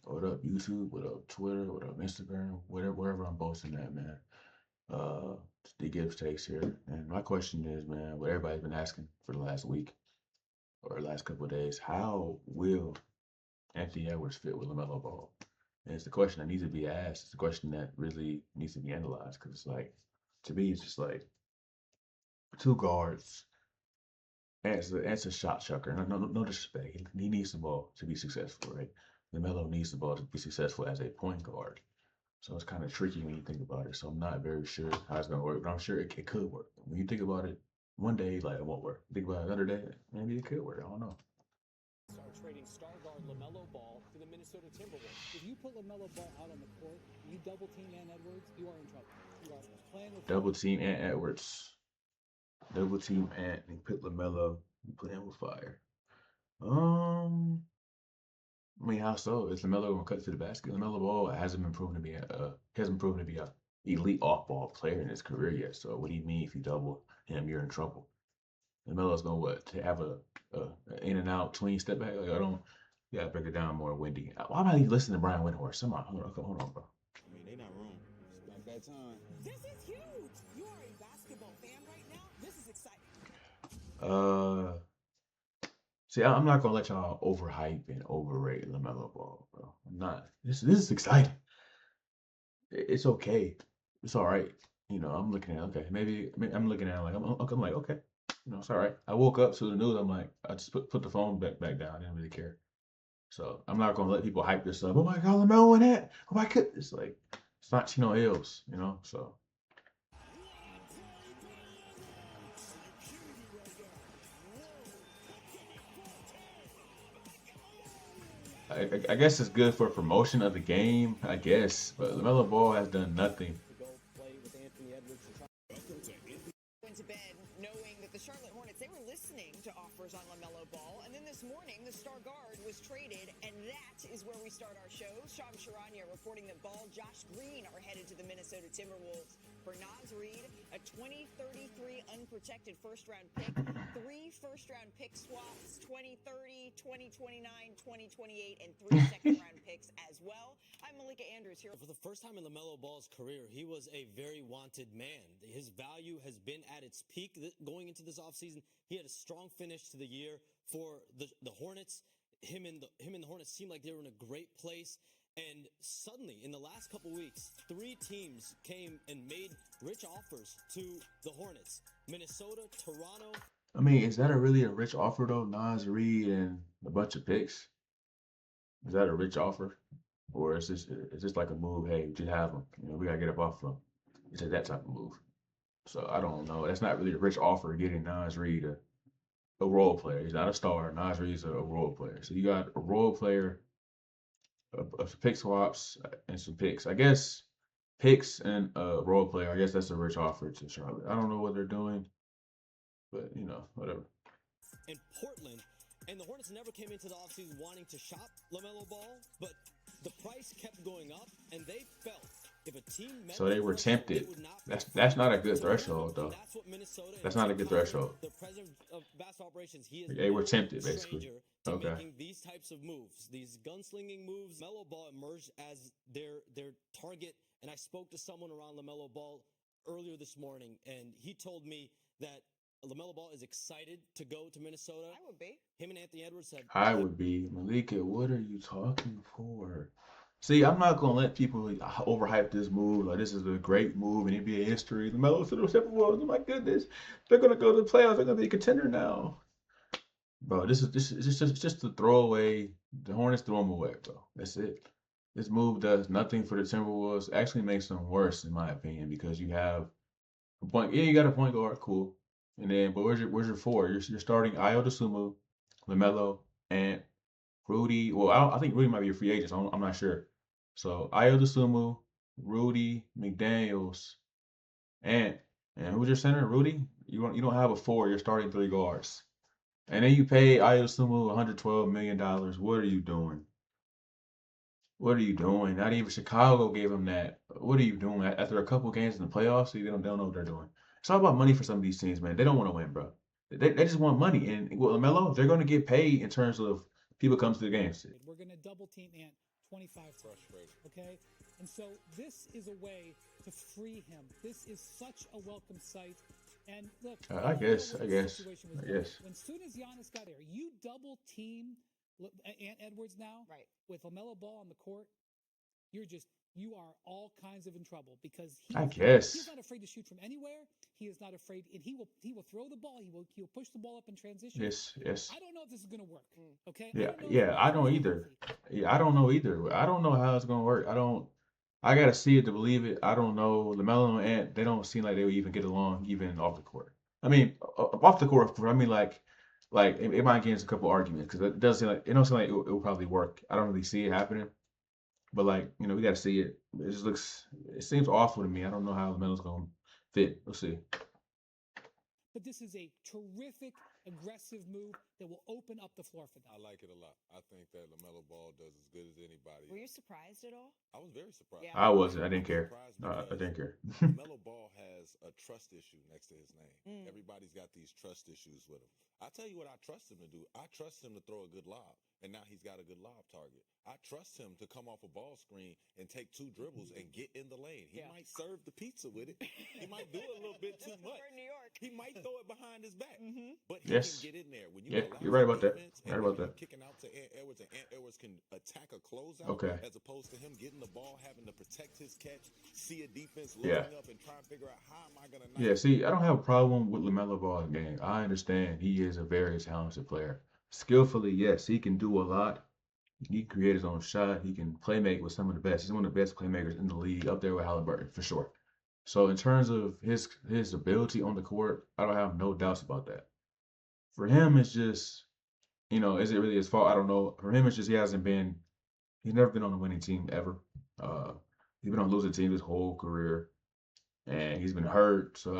What up, YouTube? What up, Twitter? What up, Instagram? Whatever, wherever I'm posting that, man. Uh, the gives takes here, and my question is, man, what everybody's been asking for the last week or last couple of days: how will Anthony Edwards fit with Lamelo Ball? And it's the question that needs to be asked. It's the question that really needs to be analyzed because it's like, to me, it's just like two guards. And it's a shot chucker. No disrespect. He needs the ball to be successful, right? Lamelo needs the ball to be successful as a point guard. So it's kind of tricky when you think about it. So I'm not very sure how it's gonna work, but I'm sure it could work. When you think about it, one day like it won't work. Think about it another day, maybe it could work. I don't know. Start trading star guard Lamelo Ball to the Minnesota Timberwolves. If you put Lamelo Ball out on the court, you double team Ant Edwards, you are in trouble. You are playing with Double team Ant Edwards. Double team Ant and put Lamelo playing with fire. I mean, how so? Is Lamelo gonna cut to the basket? Lamelo Ball hasn't proven to be a elite off ball player in his career yet. So what do you mean if you double him, you're in trouble? Lamelo's gonna what to have a in and out tween step back? Like I don't. You gotta break it down more, Wendy. Why am I listening to Brian Windhorst? Somehow, hold on, bro. I mean, they not wrong. It's about that time. This is huge. You are a basketball fan right now. This is exciting. Uh, See, I'm not gonna let y'all overhype and overrate Lamelo Ball, bro. I'm not. This is exciting. It's okay. It's all right. I'm looking at okay. Maybe I'm looking at it like I'm like okay. It's all right. I woke up to the news. I'm like I just put the phone back down. I didn't really care. So I'm not gonna let people hype this up. Oh my God, Lamelo and that. Oh my God, it's like it's not Chino Hills, So I guess it's good for promotion of the game. I guess, but Lamelo Ball has done nothing. To go play with Anthony Edwards to try. Went to bed knowing that the Charlotte Hornets, they were listening to offers on LaMelo Ball. And then this morning, the star guard was traded. And that is where we start our show. Shams Charania reporting that Ball, Josh Green are headed to the Minnesota Timberwolves for Naz Reid, a 2033 unprotected first-round pick, 3 first-round pick swaps, 2030, 2029, 2028, and 3 second-round picks as well. I'm Malika Andrews here. For the first time in LaMelo Ball's career, he was a very wanted man. His value has been at its peak going into this offseason. He had a strong finish to the year for the Hornets. Him and the Hornets seemed like they were in a great place. And suddenly, in the last couple weeks, 3 teams came and made rich offers to the Hornets. Minnesota, Toronto. I mean, is that really a rich offer though? Naz Reid and a bunch of picks. Is that a rich offer, or is this like a move? Hey, just have them. We gotta get up off them. It's that type of move. So I don't know. That's not really a rich offer. Getting Naz Reid a role player. He's not a star. Naz Reid's a role player. So you got a role player, a pick swaps, and some picks. I guess picks and a role player. I guess that's a rich offer to Charlotte. I don't know what they're doing, but whatever. In Portland, and the Hornets never came into the offseason wanting to shop LaMelo Ball, but the price kept going up, and they felt if a team met So they were tempted. That's not a good threshold though. That's what Minnesota. That's not a good threshold. The president of basketball operations, he is They were no tempted, basically. stranger to Okay. making these types of moves, these gunslinging moves. LaMelo Ball emerged as their target, and I spoke to someone around LaMelo Ball earlier this morning, and he told me that LaMelo Ball is excited to go to Minnesota. I would be. Him and Anthony Edwards have. I would be Malika. What are you talking for? See, I'm not gonna let people overhype this move. Like this is a great move in NBA history. The Melo to the Timberwolves. Oh my goodness, they're gonna go to the playoffs. They're gonna be a contender now, bro. This is just a throwaway. The Hornets throw them away, bro. That's it. This move does nothing for the Timberwolves. Actually makes them worse, in my opinion, because you have a point. Yeah, you got a point guard, cool. And then, but where's your 4? You're starting Ayo Dosunmu, Lamelo, and Rudy. Well, I think Rudy might be a free agent. So I'm not sure. So Ayo Dosunmu, Rudy, McDaniels, and who's your center? Rudy. You don't have a 4. You're starting 3 guards, and then you pay Ayo Dosunmu $112 million. What are you doing? What are you doing? Not even Chicago gave him that. What are you doing after a couple games in the playoffs? They don't know what they're doing. It's all about money for some of these teams, man. They don't want to win, bro. They just want money. And with LaMelo, they're going to get paid in terms of people come to the games. We're going to double team Ant 25 times. Frustrating. Okay? And so this is a way to free him. This is such a welcome sight. And look, I you know guess. what I the guess. situation was I there. guess. When soon as Giannis got there, you double team Ant Edwards now Right. with LaMelo Ball on the court. You are all kinds of in trouble because I he's guess. not afraid to shoot from anywhere. He is not afraid, and he will throw the ball. He will push the ball up in transition. Yes. Yes. I don't know if this is going to work. Okay. Yeah. I don't know Yeah. if I don't he's either. healthy. Yeah. I don't know either. I don't know how it's gonna work. I don't. I gotta see it to believe it. I don't know. LaMelo and Ant, they don't seem like they would even get along, even off the court. I mean, off the court, of course. I mean, like it might get into a couple arguments because it does seem like it don't seem like it will probably work. I don't really see it happening, but like we gotta see it. It just looks. It seems awful to me. I don't know how LaMelo's gonna fit. We'll see. But this is a terrific, aggressive move that will open up the floor for them. I like it a lot. I think that LaMelo Ball does as good as anybody. Were you surprised at all? I was very surprised. Yeah. I wasn't. I didn't was care. surprised I because didn't care. LaMelo Ball has a trust issue next to his name. Everybody's got these trust issues with him. I tell you what I trust him to do. I trust him to throw a good lob, and now he's got a good lob target. I trust him to come off a ball screen and take 2 dribbles and get in the lane. He might serve the pizza with it. He might do it a little bit too much. We're in New York. He might throw it behind his back, but he Yes. can get in there. When you Yeah, allow you're right some about that. defense Right and about now that. you're kicking out to Ant Edwards, and Ant Edwards can attack a closeout Okay. as opposed to him getting the ball, having to protect his catch, see a defense Yeah. loading up, and try and figure out how am I going to Yeah, see, I don't have a problem with LaMelo Ball's game. I understand he is a very talented player. Skillfully, yes, he can do a lot. He can create his own shot. He can play make with some of the best. He's one of the best playmakers in the league, up there with Halliburton for sure. So in terms of his ability on the court, I don't have no doubts about that. For him, it's just, is it really his fault? I don't know. For him, it's just he's never been on a winning team ever. Uh, he's been on losing teams his whole career, and he's been hurt. So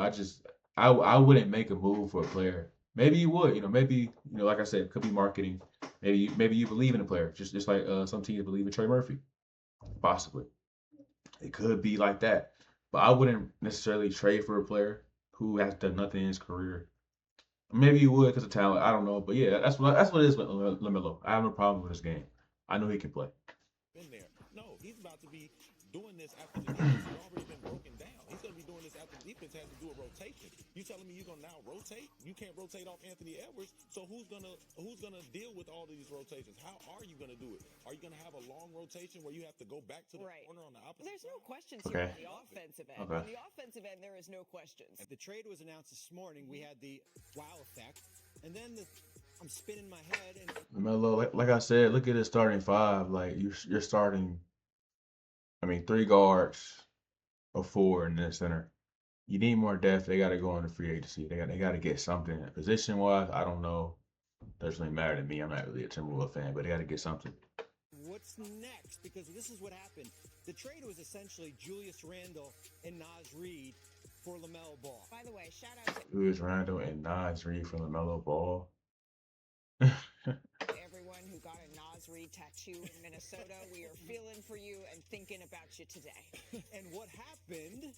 I wouldn't make a move for a player. Maybe you would, maybe like I said, it could be marketing. Maybe you believe in a player, just like some teams believe in Trey Murphy, possibly. It could be like that, but I wouldn't necessarily trade for a player who has done nothing in his career. Maybe you would because of talent. I don't know, but yeah, that's what it is with Lamelo. I have no problem with his game. I know he can play. in there. No, he's about to be doing this after the defense has already been broken down. He's going to be doing this after the defense has to do a rotation. You telling me you're going to now rotate? You can't rotate off Anthony Edwards. So who's gonna deal with all of these rotations? How are you going to do it? Are you going to have a long rotation where you have to go back to the corner on the opposite There's no side? questions Okay. here on the offensive end. Okay. On the offensive end, there is no questions. The trade was announced this morning. We had the wow effect. And then I'm spinning my head and Lamelo, like I said, look at his starting five. Like you're starting. I mean, 3 guards, a 4 in the center. You need more depth. They got to go on the free agency. They got to get something. Position wise, I don't know. Doesn't really matter to me. I'm not really a Timberwolves fan, but they got to get something. what's next? Because this is what happened. The trade was essentially Julius Randle and Naz Reid for LaMelo Ball. By the way, shout out to Julius Randle and Naz Reid for LaMelo Ball. everyone who got a Nas Reid tattoo in Minnesota. We are feeling for you and thinking about you today. And what happened